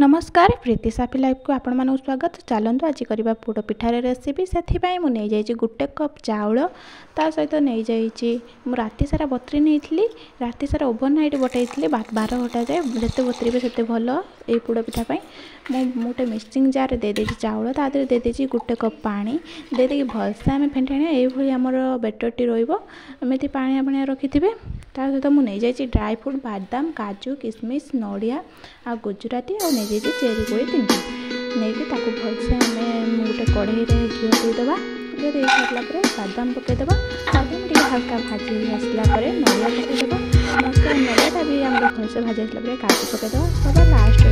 नमस्कार प्रीति साफी लाइफ को आपण मानक स्वागत। चलतु आज करवा पोड़ पिठार रेसिपी से मुझे गोटे कप चाउल ता सहित नहीं जाइए राति सारा बतरी नहीं राति सारा ओवरनाइट बटई 12 घंटा जाए जिते बतरीबे से भल ये पोड़ पिठापी गोटे मिक्सिंग जार दे देती चाउल ता दे देती गोटे कप पानी दे देखिए भलसे आम फेंटाणिया ये आमर बेटरटी रमती पाणिया पाणिया रखिथे ता सहित मुझे जाइए ड्राई फ्रूट बादाम काजू किशमिश नड़िया आ गुजराती और नहीं जाइए चेरी कोई 3टा नहीं भलसे आम गोटे कढ़ई घी देदेबा घी दे सारा बादाम पकईदे बादाम टे हल्का भाजी आसला नड़िया पकईदे मसला नड़िया भी आम भलसे भाजी आसला काजू पकईदे सब लास्ट